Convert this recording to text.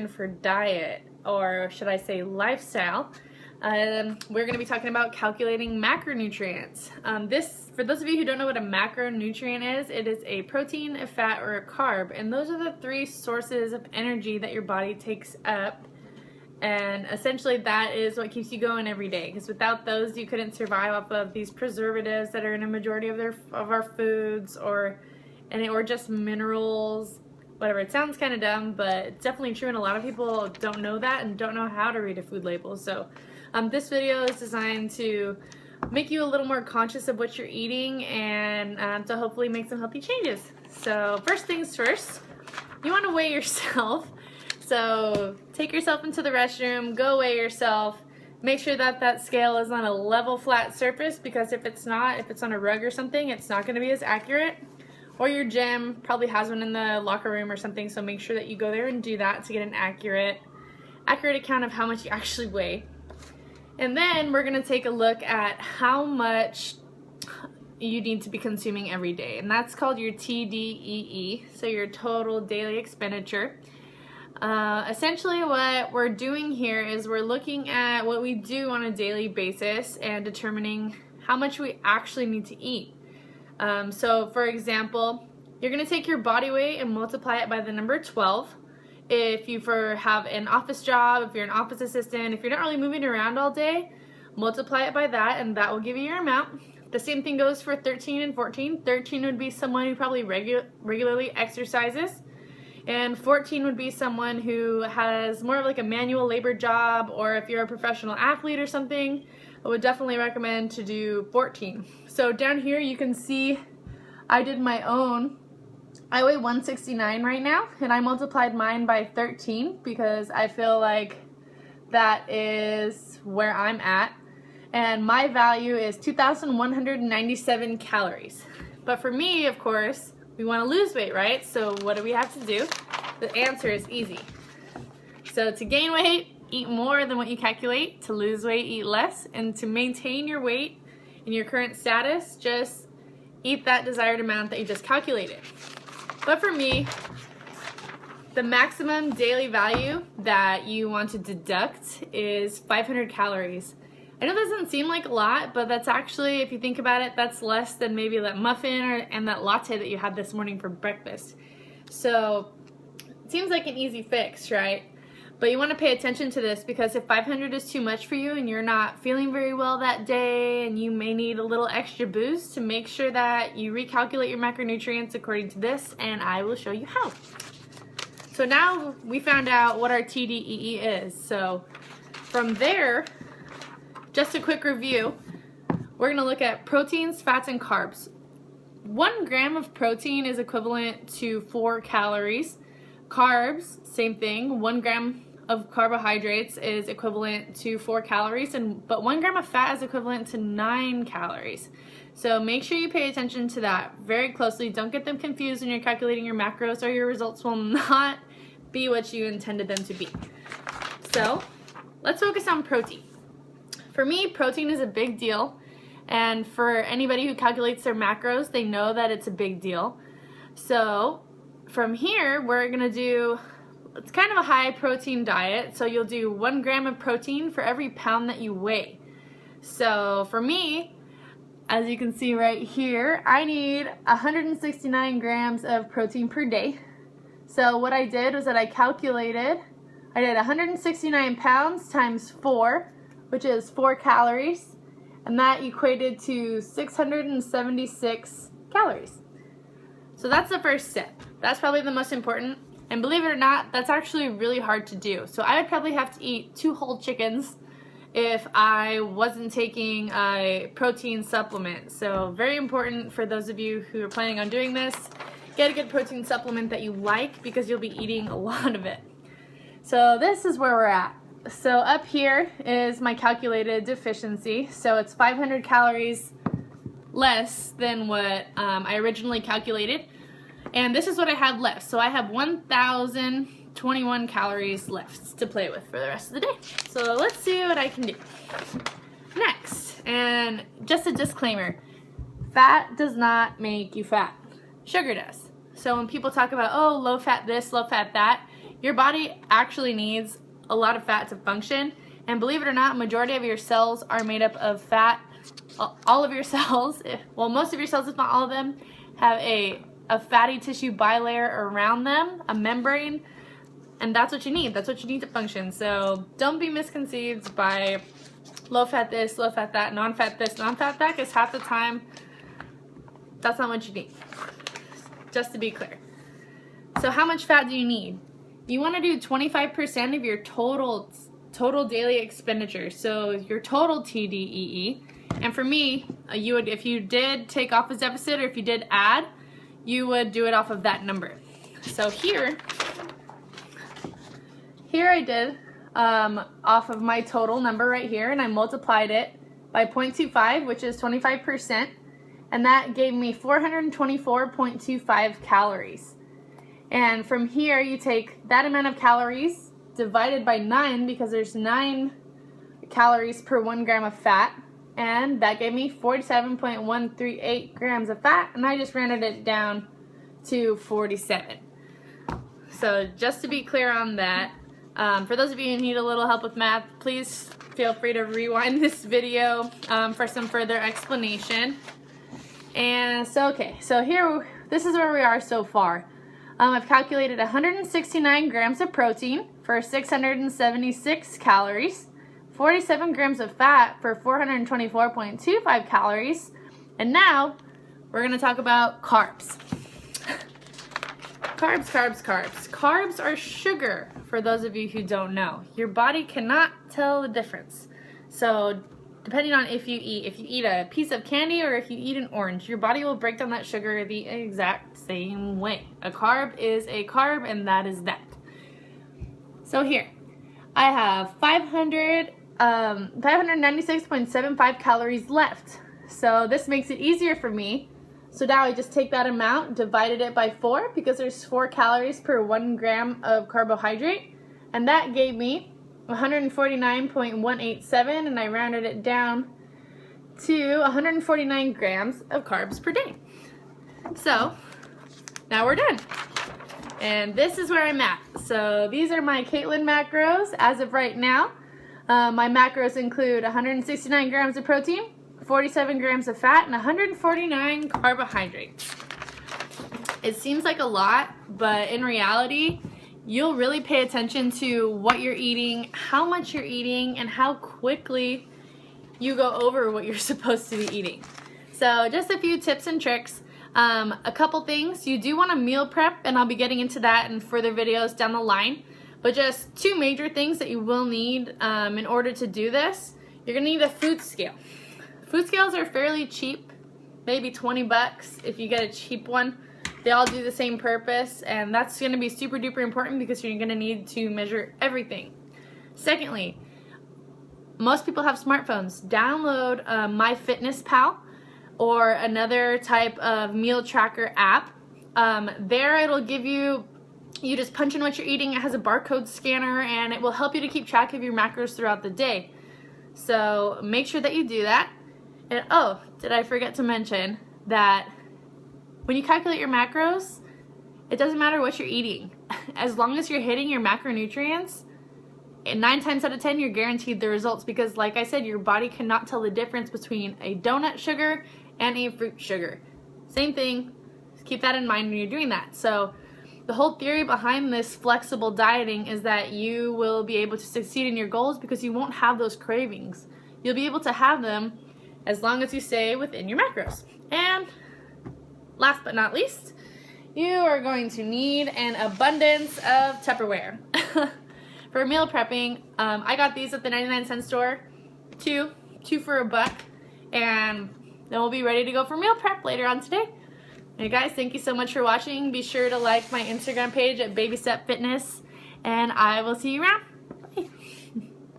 for diet, or should I say lifestyle. We're going to be talking about calculating macronutrients. For those of you who don't know what a macronutrient is, it is a protein, a fat, or a carb, and those are the three sources of energy that your body takes up, and essentially that is what keeps you going every day, because without those you couldn't survive off of these preservatives that are in a majority of our foods, or just minerals, whatever. It sounds kind of dumb, but it's definitely true, and a lot of people don't know that and don't know how to read a food label. So this video is designed to make you a little more conscious of what you're eating, and to hopefully make some healthy changes. So first things first, you want to weigh yourself. So take yourself into the restroom, go weigh yourself. Make sure that that scale is on a level, flat surface, because if it's not, if it's on a rug or something, it's not going to be as accurate. Or your gym probably has one in the locker room or something, so make sure that you go there and do that to get an accurate account of how much you actually weigh. And then we're going to take a look at how much you need to be consuming every day, and that's called your TDEE, so your total daily expenditure. Essentially what we're doing here is we're looking at what we do on a daily basis and determining how much we actually need to eat. So for example, you're going to take your body weight and multiply it by the number 12. If you have an office job, if you're an office assistant, if you're not really moving around all day, multiply it by that and that will give you your amount. The same thing goes for 13 and 14. 13 would be someone who probably regularly exercises, and 14 would be someone who has more of like a manual labor job, or if you're a professional athlete or something, I would definitely recommend to do 14. So down here you can see I did my own. I weigh 169 right now, and I multiplied mine by 13 because I feel like that is where I'm at. And my value is 2,197 calories. But for me, of course, we want to lose weight, right? So what do we have to do? The answer is easy. So to gain weight, eat more than what you calculate. To lose weight, eat less. And to maintain your weight in your current status, just eat that desired amount that you just calculated. But for me, the maximum daily value that you want to deduct is 500 calories. I know that doesn't seem like a lot, but that's actually, if you think about it, that's less than maybe that muffin and that latte that you had this morning for breakfast. So it seems like an easy fix, right? But you want to pay attention to this, because if 500 is too much for you and you're not feeling very well that day and you may need a little extra boost, to make sure that you recalculate your macronutrients according to this, and I will show you how. So now we found out what our TDEE is. So from there, just a quick review, we're going to look at proteins, fats, and carbs. 1 gram of protein is equivalent to 4 calories. Carbs, same thing. 1 gram of carbohydrates is equivalent to 4 calories, but 1 gram of fat is equivalent to 9 calories. So make sure you pay attention to that very closely. Don't get them confused when you're calculating your macros, or your results will not be what you intended them to be. So let's focus on protein. For me, protein is a big deal, and for anybody who calculates their macros, they know that it's a big deal. So from here, we're gonna do, it's kind of a high protein diet, so you'll do 1 gram of protein for every pound that you weigh. So for me, as you can see right here, I need 169 grams of protein per day. So what I did was that I calculated, I did 169 pounds times 4, which is 4 calories, and that equated to 676 calories. So that's the first step. That's probably the most important, and believe it or not, that's actually really hard to do. So I would probably have to eat 2 whole chickens if I wasn't taking a protein supplement. So very important for those of you who are planning on doing this. Get a good protein supplement that you like, because you'll be eating a lot of it. So this is where we're at. So up here is my calculated deficiency. So it's 500 calories less than what I originally calculated. And this is what I have left. So I have 1,021 calories left to play with for the rest of the day. So let's see what I can do. Next, and just a disclaimer, fat does not make you fat. Sugar does. So when people talk about, oh, low fat this, low fat that, your body actually needs a lot of fat to function, and believe it or not, majority of your cells are made up of fat. All of your cells, well, most of your cells, if not all of them, have a fatty tissue bilayer around them, a membrane, and that's what you need. That's what you need to function. So don't be misconceived by low fat this, low fat that, non-fat this, non-fat that, because half the time that's not what you need. Just to be clear. So how much fat do you need? You want to do 25% of your total daily expenditure, so your total TDEE. And for me, you would, if you did take off a deficit or if you did add, you would do it off of that number. So here I did off of my total number right here, and I multiplied it by 0.25, which is 25%, and that gave me 424.25 calories. And from here, you take that amount of calories divided by 9, because there's 9 calories per 1 gram of fat, and that gave me 47.138 grams of fat, and I just rounded it down to 47. So just to be clear on that, for those of you who need a little help with math, please feel free to rewind this video for some further explanation. And so, okay, so here, this is where we are so far. I've calculated 169 grams of protein for 676 calories, 47 grams of fat for 424.25 calories, and now we're going to talk about carbs. Carbs. Carbs are sugar, for those of you who don't know. Your body cannot tell the difference. So depending on if you eat a piece of candy or if you eat an orange, your body will break down that sugar the exact same way. A carb is a carb, and that is that. So here, I have 596.75 calories left. So this makes it easier for me. So now I just take that amount, divided it by 4, because there's 4 calories per 1 gram of carbohydrate, and that gave me 149.187, and I rounded it down to 149 grams of carbs per day. So now we're done. And this is where I'm at. So these are my Caitlin macros as of right now. My macros include 169 grams of protein, 47 grams of fat, and 149 carbohydrates. It seems like a lot, but in reality, you'll really pay attention to what you're eating, how much you're eating, and how quickly you go over what you're supposed to be eating. So just a few tips and tricks. A couple things. You do want to meal prep, and I'll be getting into that in further videos down the line. But just 2 major things that you will need in order to do this. You're going to need a food scale. Food scales are fairly cheap, maybe 20 bucks if you get a cheap one. They all do the same purpose, and that's going to be super duper important because you're going to need to measure everything. Secondly, most people have smartphones. Download MyFitnessPal or another type of meal tracker app. There it'll give you just punch in what you're eating. It has a barcode scanner, and it will help you to keep track of your macros throughout the day. So make sure that you do that. And oh, did I forget to mention that when you calculate your macros, it doesn't matter what you're eating. As long as you're hitting your macronutrients, 9 times out of 10 you're guaranteed the results, because like I said, your body cannot tell the difference between a donut sugar and a fruit sugar. Same thing. Just keep that in mind when you're doing that. So the whole theory behind this flexible dieting is that you will be able to succeed in your goals because you won't have those cravings. You'll be able to have them as long as you stay within your macros. And last but not least, you are going to need an abundance of Tupperware. For meal prepping, I got these at the 99-cent store. Two for $1, and then we'll be ready to go for meal prep later on today. Hey guys, thank you so much for watching. Be sure to like my Instagram page at Baby Step Fitness, and I will see you around. Bye.